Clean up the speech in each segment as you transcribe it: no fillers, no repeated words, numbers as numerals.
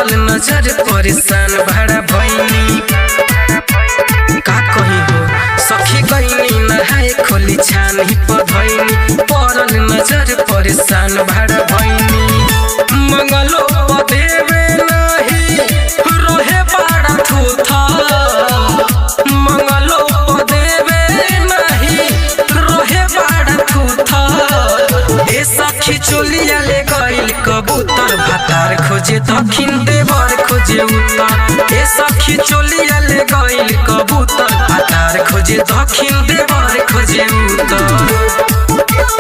पड़ल नजर परेशान भाड़ा भैनी का कहीं हो सखी गईनी नहाए खोली छानी पधैनी पड़ल नजर परेशान भाड़ा भैनी मंगलो पदेवे नहीं रहे बड़ा थूथा मंगलो पदेवे नहीं रहे बड़ा थूथा ए सखी चोलिया ले गइल कबूतर भातार खोजे दक्षिण देवर खोजे उत्तर ए सखी चोलिया ले गइल कबूतर भातार खोजे दक्षिण देवर खोजे उत्तर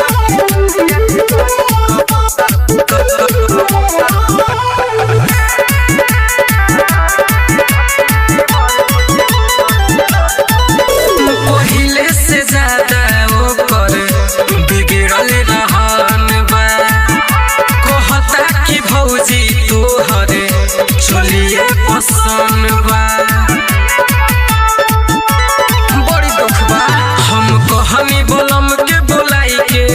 पहिले से ज्यादा ओकर बिगड़ल रहन बा कहता कि भौजी तोहर चोलिए पसंद बा बड़ी दुख बा हम कहनी बोलम के बोलाई के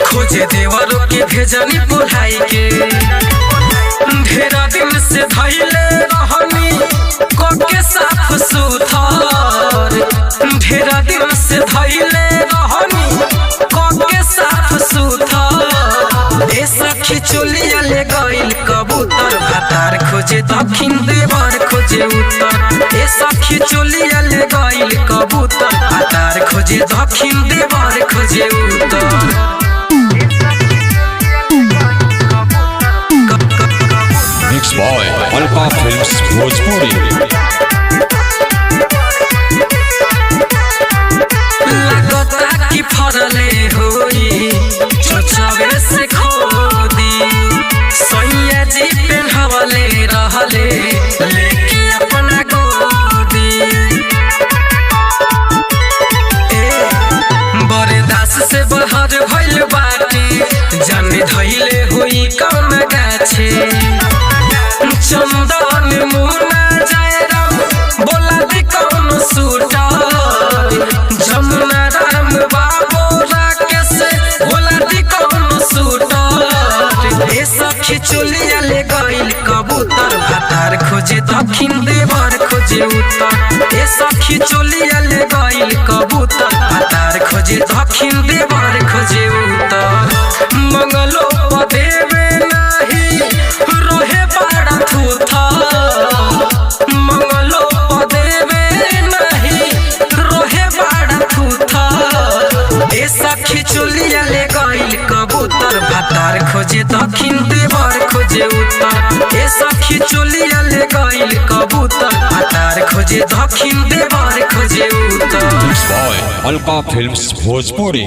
खोजे देवरों के भेजनी बुलाई के ढेरा दिन से धैले रहनी कोके साफ सुथर ढेरा दिन से धैले रहनी कोके साफ सुथर ए सखी चोलिया ले गइल कबूतर भातार खोजे दक्षिण देवर खोजे उत्तर ए सखी चोलिया ले गइल कबूतर भातार खोजे दक्षिण देवर खोजे उत्तर Mixed by Alpha Films Bhojpuri. लगता कि फरले होई चोचवे से खोदी सैया जी पेन्हवले रहले लेके अपना गोदी बरदास से बहर भइल बाटे जाने धैले होई कौन गाछे चंदन मुना जयराम बोला दी कौन सूटर जमुना राम बाबू राकेश बोला दी कौन सूटर ए सखी चोलिया ले गइल कबूतर भातार खोजे दक्षिण देवर खोजे उत्तर ए सखी चोलिया ले गइल कबूतर भातार खोजे दक्षिण देवर खोजे उत्तर मंगलो पदेवे नहीं रहे बड़ा थूथा मंगलो पदेवे नहीं रहे बड़ा थूथा ए सखी चोलिया ले गइल कबूतर भातार खोजे दक्षिण देवर खोजे उत्तर ए सखी चोलिया ले गइल कबूतर भातार खोजे दक्षिण देवर खोजे उत्तर Mixed by Alpha Films Bhojpuri.